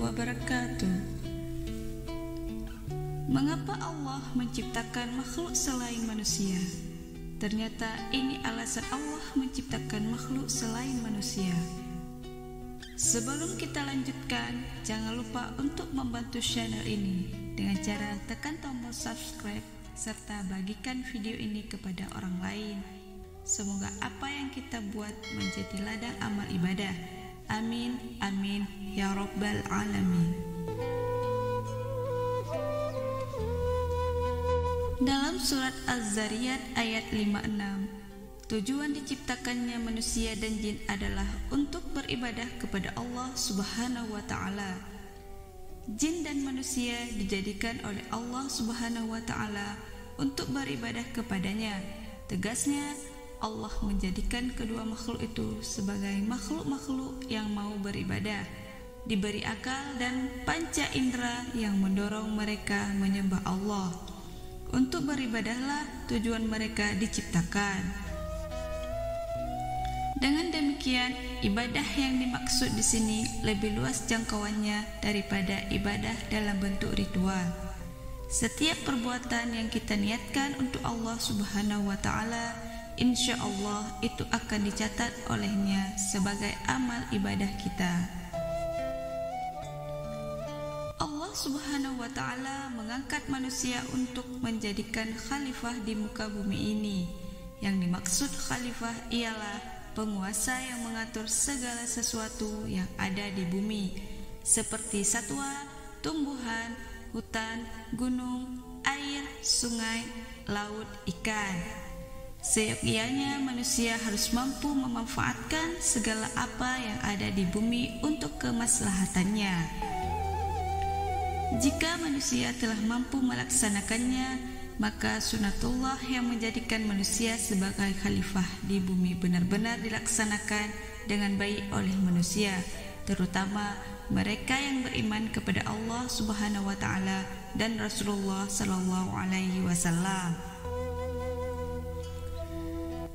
wabarakatuh. Mengapa Allah menciptakan makhluk selain manusia? Ternyata ini alasan Allah menciptakan makhluk selain manusia. Sebelum kita lanjutkan, jangan lupa untuk membantu channel ini dengan cara tekan tombol subscribe serta bagikan video ini kepada orang lain. Semoga apa yang kita buat menjadi ladang amal ibadah. Amin, amin, ya Rabbal Alamin. Dalam surat Az-Zariyat ayat 56, tujuan diciptakannya manusia dan jin adalah untuk beribadah kepada Allah Subhanahu wa Ta'ala. Jin dan manusia dijadikan oleh Allah Subhanahu wa Ta'ala untuk beribadah kepadanya. Tegasnya, Allah menjadikan kedua makhluk itu sebagai makhluk-makhluk yang mau beribadah, diberi akal dan panca indera yang mendorong mereka menyembah Allah. Untuk beribadahlah tujuan mereka diciptakan. Dengan demikian, ibadah yang dimaksud di sini lebih luas jangkauannya daripada ibadah dalam bentuk ritual. Setiap perbuatan yang kita niatkan untuk Allah Subhanahu wa Ta'ala, insya Allah itu akan dicatat olehnya sebagai amal ibadah kita. Allah Subhanahu wa Ta'ala mengangkat manusia untuk menjadikan khalifah di muka bumi ini. Yang dimaksud khalifah ialah penguasa yang mengatur segala sesuatu yang ada di bumi, seperti satwa, tumbuhan, hutan, gunung, air, sungai, laut, ikan. Seyogyanya manusia harus mampu memanfaatkan segala apa yang ada di bumi untuk kemaslahatannya. Jika manusia telah mampu melaksanakannya, maka sunatullah yang menjadikan manusia sebagai khalifah di bumi benar-benar dilaksanakan dengan baik oleh manusia, terutama mereka yang beriman kepada Allah Subhanahu wa Ta'ala dan Rasulullah sallallahu alaihi wasallam.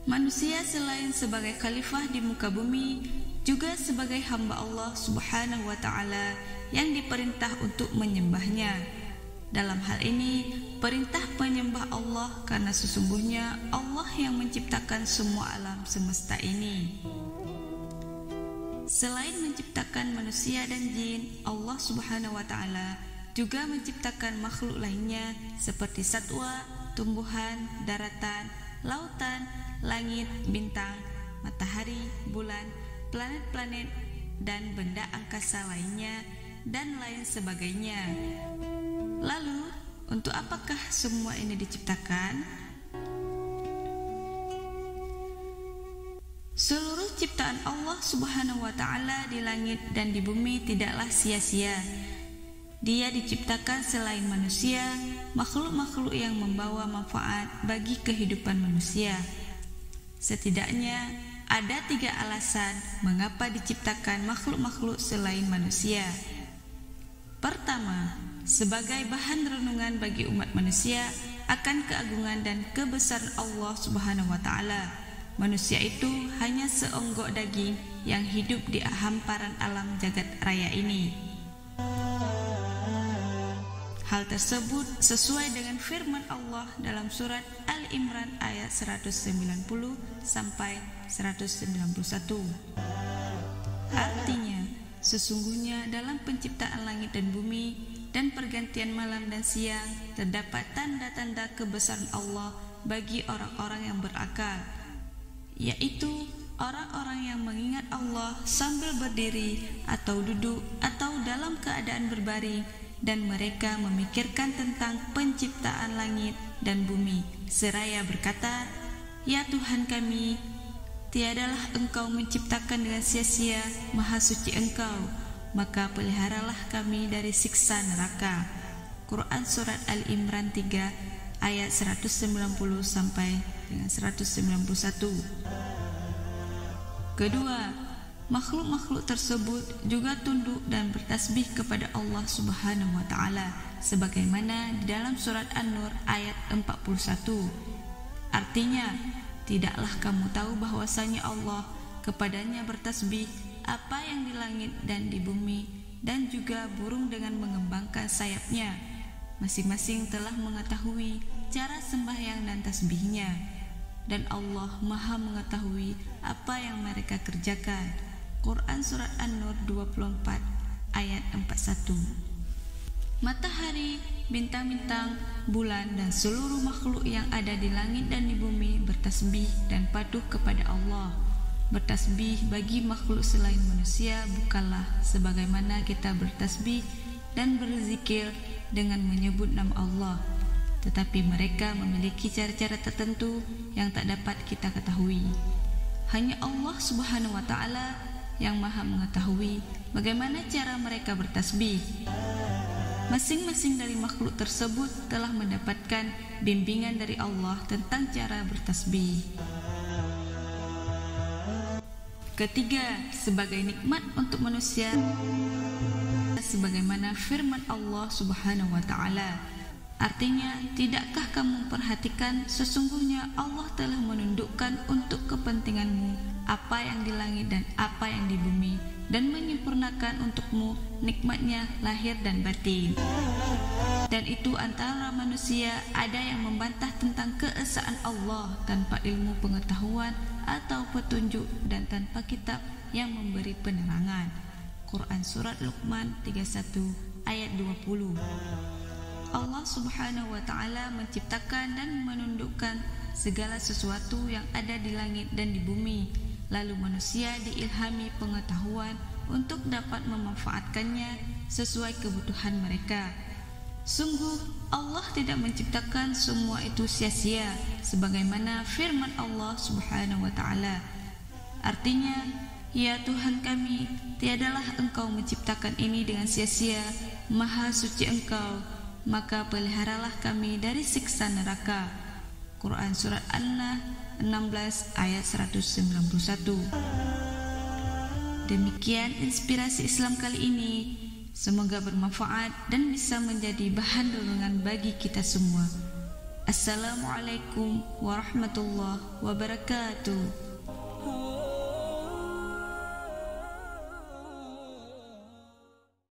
Manusia selain sebagai khalifah di muka bumi, juga sebagai hamba Allah Subhanahu wa Ta'ala yang diperintah untuk menyembahnya. Dalam hal ini, perintah menyembah Allah karena sesungguhnya Allah yang menciptakan semua alam semesta ini. Selain menciptakan manusia dan jin, Allah Subhanahu wa Ta'ala juga menciptakan makhluk lainnya seperti satwa, tumbuhan, daratan, lautan, langit, bintang, matahari, bulan, planet-planet, dan benda angkasa lainnya, dan lain sebagainya. Lalu, untuk apakah semua ini diciptakan? Seluruh ciptaan Allah Subhanahu wa Ta'ala di langit dan di bumi tidaklah sia-sia. Dia diciptakan selain manusia, makhluk-makhluk yang membawa manfaat bagi kehidupan manusia. Setidaknya ada 3 alasan mengapa diciptakan makhluk-makhluk selain manusia. Pertama, sebagai bahan renungan bagi umat manusia akan keagungan dan kebesaran Allah Subhanahu wa Ta'ala. Manusia itu hanya seonggok daging yang hidup di hamparan alam jagat raya ini. Hal tersebut sesuai dengan firman Allah dalam surat Al-Imran ayat 190 sampai 191. Artinya, sesungguhnya dalam penciptaan langit dan bumi dan pergantian malam dan siang terdapat tanda-tanda kebesaran Allah bagi orang-orang yang berakal, yaitu orang-orang yang mengingat Allah sambil berdiri atau duduk atau dalam keadaan berbaring, dan mereka memikirkan tentang penciptaan langit dan bumi seraya berkata, "Ya Tuhan kami, tiadalah Engkau menciptakan dengan sia-sia, maha suci Engkau, maka peliharalah kami dari siksa neraka." Quran Surat Al-Imran 3 ayat 190 sampai dengan 191. Kedua, makhluk-makhluk tersebut juga tunduk dan bertasbih kepada Allah Subhanahu wa Ta'ala sebagaimana di dalam surat An-Nur ayat 41. Artinya, tidaklah kamu tahu bahwasanya Allah kepadanya bertasbih apa yang di langit dan di bumi, dan juga burung dengan mengembangkan sayapnya. Masing-masing telah mengetahui cara sembahyang dan tasbihnya, dan Allah Maha mengetahui apa yang mereka kerjakan. Quran Surat An-Nur 24 ayat 41. Matahari, bintang-bintang, bulan, dan seluruh makhluk yang ada di langit dan di bumi bertasbih dan patuh kepada Allah. Bertasbih bagi makhluk selain manusia bukanlah sebagaimana kita bertasbih dan berzikir dengan menyebut nama Allah, tetapi mereka memiliki cara-cara tertentu yang tak dapat kita ketahui. Hanya Allah Subhanahu wa Ta'ala yang Maha mengetahui bagaimana cara mereka bertasbih. Masing-masing dari makhluk tersebut telah mendapatkan bimbingan dari Allah tentang cara bertasbih. Ketiga, sebagai nikmat untuk manusia, sebagaimana firman Allah Subhanahu wa Ta'ala, artinya, tidakkah kamu perhatikan sesungguhnya Allah telah menundukkan untuk kepentinganmu apa yang di langit dan apa yang di bumi, dan menyempurnakan untukmu nikmatnya lahir dan batin. Dan itu antara manusia ada yang membantah tentang keesaan Allah tanpa ilmu pengetahuan atau petunjuk dan tanpa kitab yang memberi penerangan. Quran Surat Luqman 31 ayat 20. Allah Subhanahu wa Ta'ala menciptakan dan menundukkan segala sesuatu yang ada di langit dan di bumi. Lalu manusia diilhami pengetahuan untuk dapat memanfaatkannya sesuai kebutuhan mereka. Sungguh Allah tidak menciptakan semua itu sia-sia, sebagaimana firman Allah Subhanahu wa Ta'ala. Artinya, ya Tuhan kami, tiadalah Engkau menciptakan ini dengan sia-sia, Maha suci Engkau, maka peliharalah kami dari siksa neraka. Quran Surat An-Nahl 16 ayat 191. Demikian inspirasi Islam kali ini. Semoga bermanfaat dan bisa menjadi bahan renungan bagi kita semua. Assalamualaikum warahmatullahi wabarakatuh.